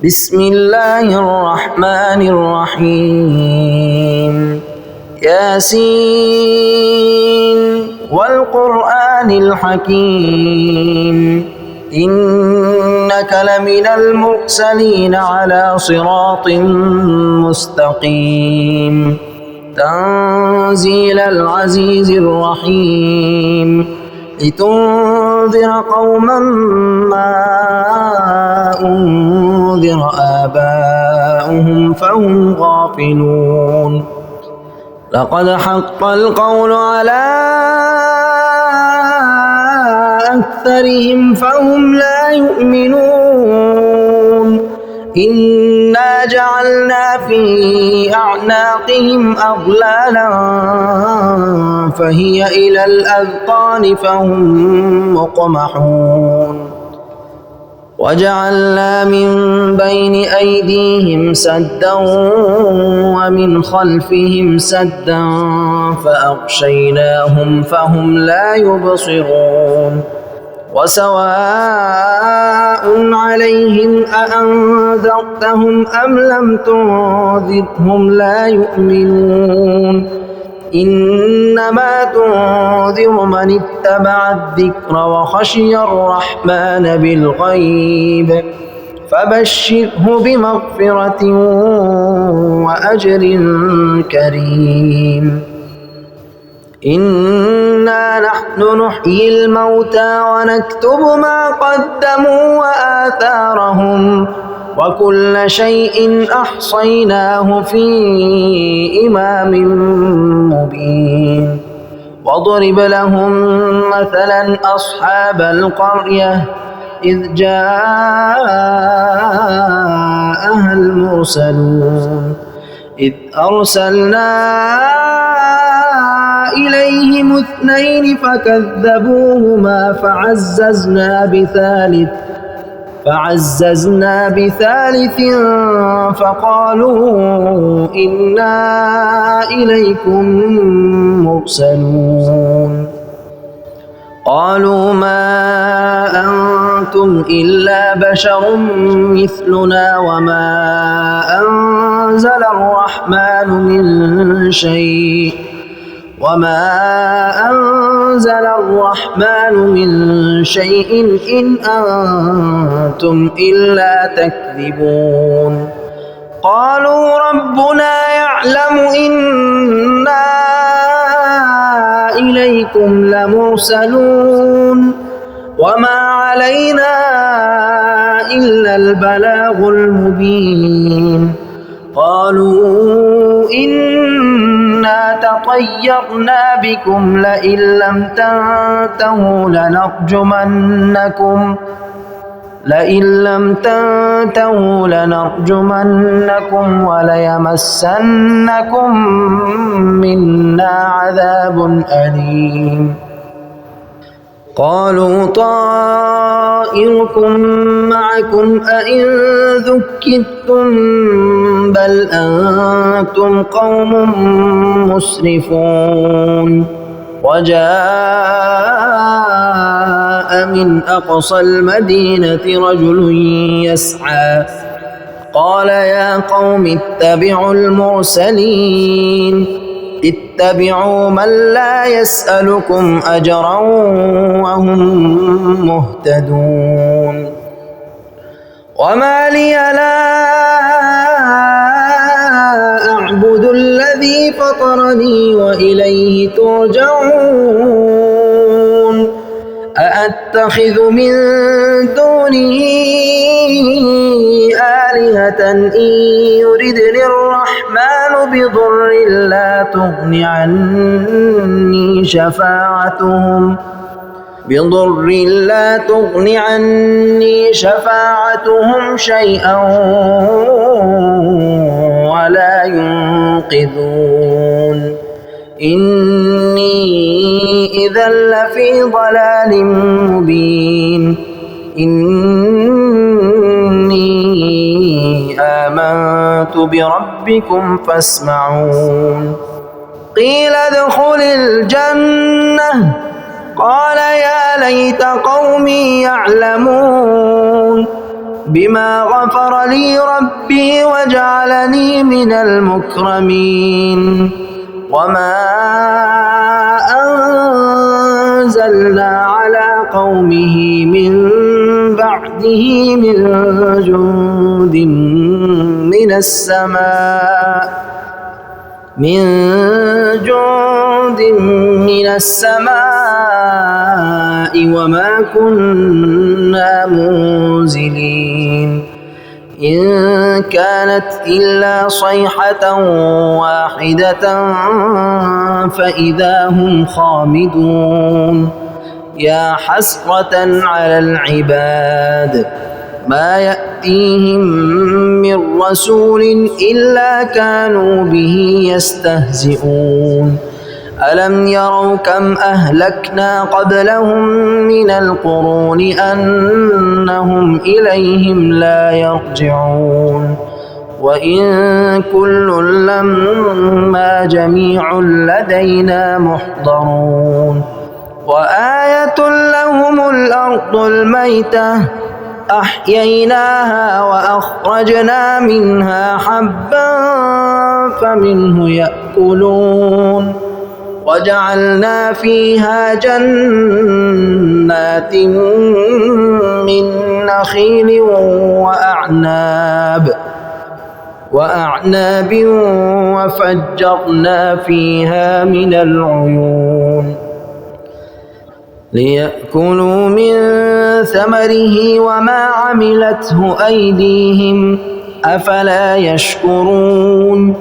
بسم الله الرحمن الرحيم ياسين والقرآن الحكيم إنك لمن المرسلين على صراط مستقيم تنزيل العزيز الرحيم لتنذر قوما ما أنذر آباؤهم فهم غافلون لقد حق القول على أكثرهم فهم لا يؤمنون إنا جعلنا في أعناقهم أغلالا فهي إلى الأذقان فهم مقمحون وجعلنا من بين أيديهم سدا ومن خلفهم سدا فأغشيناهم فهم لا يبصرون وسواء عليهم أأنذرتهم أم لم تنذرهم لا يؤمنون إنما تنذر من اتبع الذكر وخشي الرحمن بالغيب فبشره بمغفرة وأجر كريم إنا نحن نحيي الموتى ونكتب ما قدموا وآثارهم وكل شيء أحصيناه في إمام مبين واضرب لهم مثلا أصحاب القرية إذ جاءها المرسلون إذ أرسلنا إليهم اثنين فكذبوهما فعززنا بثالث فقالوا إنا إليكم مرسلون قالوا ما أنتم إلا بشر مثلنا وما أنزل الرحمن من شيء إن أنتم إلا تكذبون قالوا ربنا يعلم إنا إليكم لمرسلون وما علينا إلا البلاغ المبين قالوا إنا تطيرنا بكم لئن لم تنتهوا لنرجمنكم وليمسنكم منا عذاب أليم قالوا طائركم معكم أئن ذكرتم بل أنتم قوم مسرفون وجاء من أقصى المدينة رجل يسعى قال يا قوم اتبعوا المرسلين اتبعوا من لا يسألكم أجرا وهم مهتدون وما لي لا أعبد الذي فطرني وإليه ترجعون أأتخذ من دونه آلهة إن يردني الرحمن بضر لا تغن عني شفاعتهم شيئا ولا ينقذون إني إذا لفي ضلال مبين إني آمنت بربكم فاسمعون قيل ادخل الجنة قال يا ليت قومي يعلمون بما غفر لي ربي وجعلني من المكرمين وما أنزلنا على قومه من بعده من جند من السماء وما كنا منزلين إن كانت إلا صيحة واحدة فإذا هم خامدون يا حسرة على العباد ما يأتيهم من رسول إلا كانوا به يستهزئون ألم يروا كم أهلكنا قبلهم من القرون أنهم إليهم لا يرجعون وإن كل لما جميع لدينا محضرون وآية لهم الأرض الميتة أحييناها وأخرجنا منها حبا فمنه يأكلون وجعلنا فيها جنات من نخيل وأعناب وفجرنا فيها من العيون ليأكلوا من ثمره وما عملته أيديهم أفلا يشكرون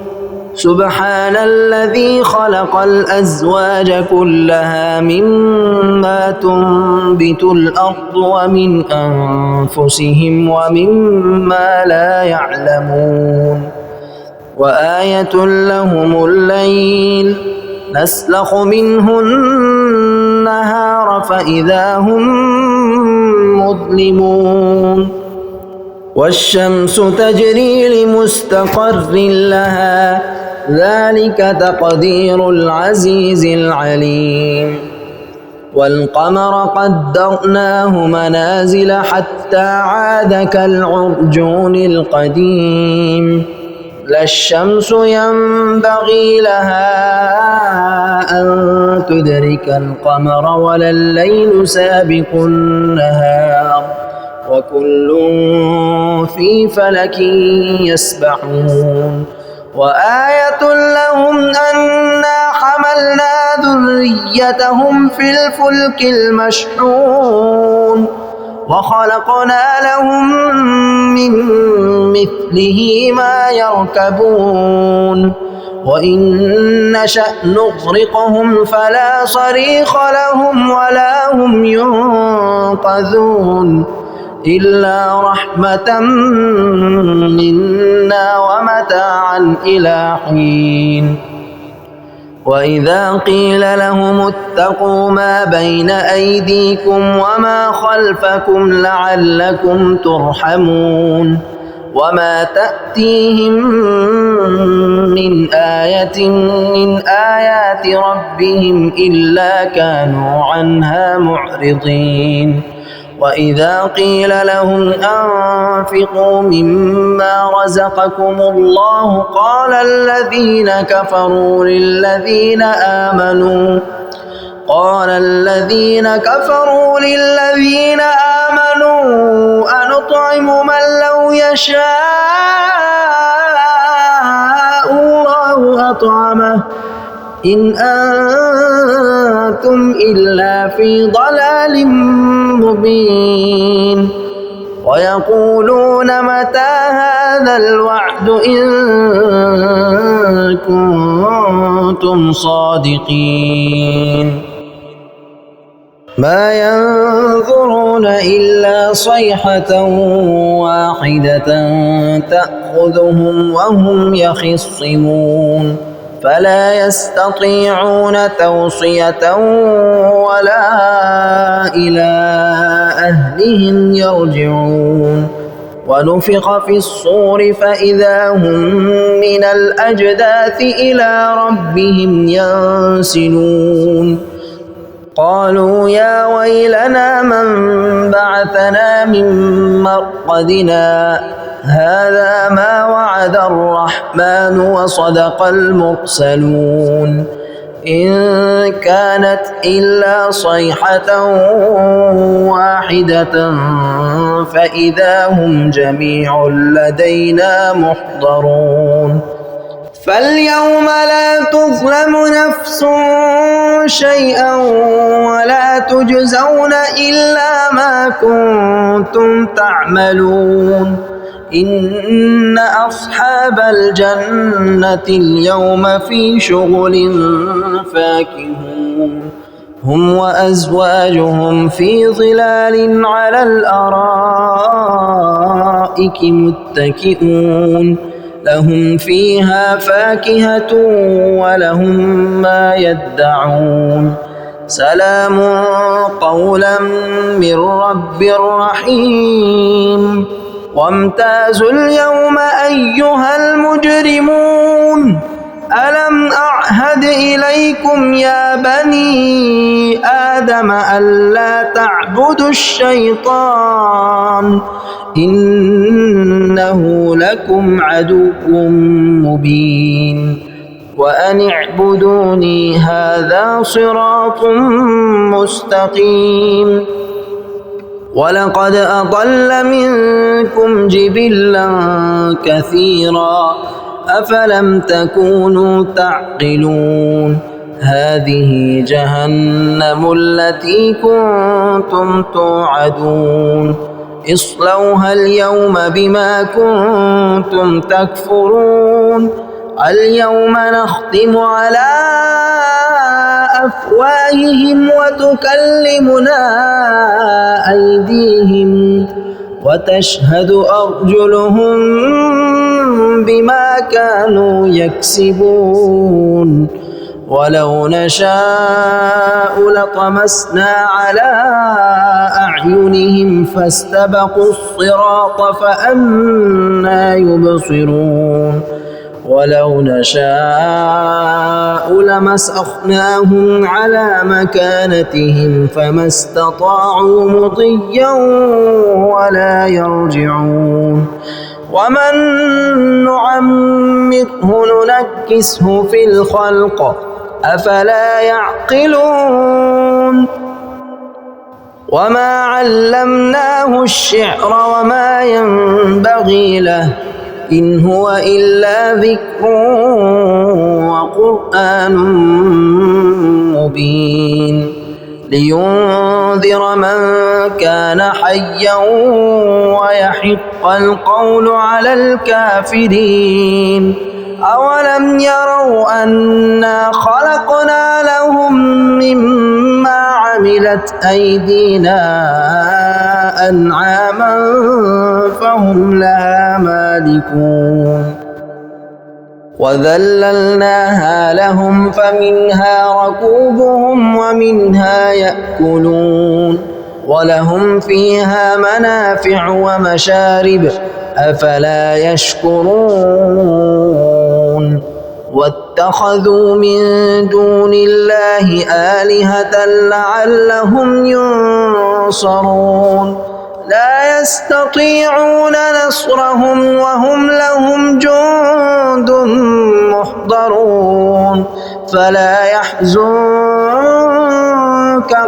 سبحان الذي خلق الأزواج كلها مما تنبت الأرض ومن أنفسهم ومما لا يعلمون وآية لهم الليل نسلخ منه النهار فإذا هم مظلمون والشمس تجري لمستقر لها ذلك تقدير العزيز العليم والقمر قدرناه منازل حتى عاد كالعرجون القديم لا الشمس ينبغي لها أن تدرك القمر ولا الليل سابق النهار وكل في فلك يسبحون وآية لهم أنا حملنا ذريتهم في الفلك المشحون وخلقنا لهم من مثله ما يركبون وإن نشأ نغرقهم فلا صريخ لهم ولا هم ينقذون إلا رحمة منا ومتاعا إلى حين وإذا قيل لهم اتقوا ما بين أيديكم وما خلفكم لعلكم ترحمون وما تأتيهم من آية من آيات ربهم إلا كانوا عنها معرضين وإذا قيل لهم أنفقوا مما رزقكم الله قال الذين كفروا للذين آمنوا أنطعم من لو يشاء الله أطعمه إن أنتم إلا في ضلال مبين ويقولون متى هذا الوعد إن كنتم صادقين ما ينظرون إلا صيحة واحدة تأخذهم وهم يخصمون فلا يستطيعون توصية ولا إلى أهلهم يرجعون ونفخ في الصور فإذا هم من الأجداث إلى ربهم ينسلون قالوا يا ويلنا من بعثنا من مرقدنا هذا ما وعد الرحمن وصدق المرسلون إن كانت إلا صيحة واحدة فإذا هم جميع لدينا محضرون فاليوم لا تظلم نفس شيئا ولا تجزون إلا ما كنتم تعملون إن أصحاب الجنة اليوم في شغل فاكهون هم وأزواجهم في ظلال على الأرائك متكئون لهم فيها فاكهة ولهم ما يدعون سلام قولا من رب رحيم وامتازوا اليوم أيها المجرمون ألم أعهد إليكم يا بني آدم ألا تعبدوا الشيطان إنه لكم عدو مبين وأن اعبدوني هذا صراط مستقيم ولقد أضل منكم جبلا كثيرا أفلم تكونوا تعقلون هذه جهنم التي كنتم توعدون اصلوها اليوم بما كنتم تكفرون اليوم نختم على أفواههم وتكلمنا أيديهم وتشهد أرجلهم بما كانوا يكسبون ولو نشاء لطمسنا على أعينهم فاستبقوا الصراط فأنى يبصرون ولو نشاء لمسخناهم على مكانتهم فما استطاعوا مضيا ولا يرجعون ومن نعمره ننكسه في الخلق أفلا يعقلون وما علمناه الشعر وما ينبغي له إن هو إلا ذكر وقرآن مبين لينذر من كان حيا ويحق القول على الكافرين أولم يروا أنا خلقنا لهم مما عملت أيدينا أنعاما فهم لها مالكون وذللناها لهم فمنها ركوبهم ومنها يأكلون ولهم فيها منافع ومشارب أفلا يشكرون واتخذوا من دون الله آلهة لعلهم ينصرون لا يستطيعون نصرهم وهم لهم جند محضرون فلا يحزنك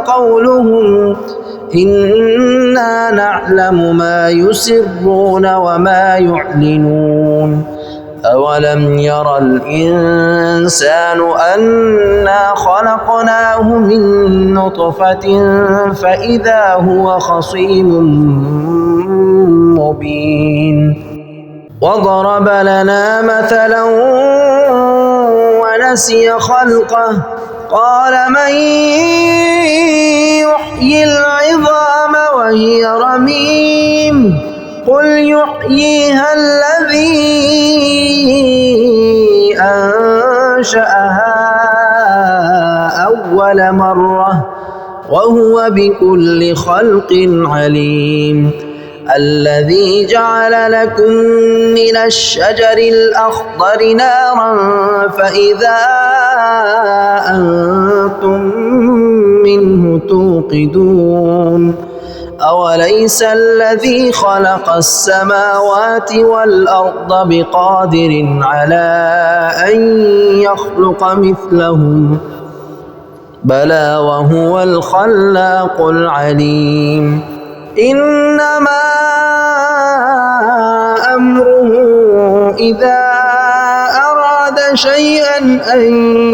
قولهم إنا نعلم ما يسرون وما يعلنون أولم ير الإنسان أنا خلقناه من نطفة فإذا هو خصيم مبين وضرب لنا مثلا ونسي خلقه قال من يحيي العظام وهي رميم قل يحييها الذي أنشأها أول مرة وهو بكل خلق عليم الذي جعل لكم من الشجر الأخضر نارا فإذا أنتم منه توقدون أوليس الذي خلق السماوات والأرض بقادر على أن يخلق مثلهم بلى وهو الخلاق العليم إنما أمره إذا أراد شيئا أن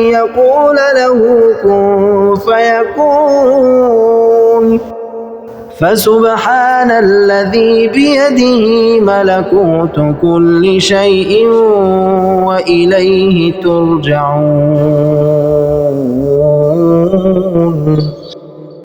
يقول له كن فيكون فسبحان الذي بيده ملكوت كل شيء وإليه ترجعون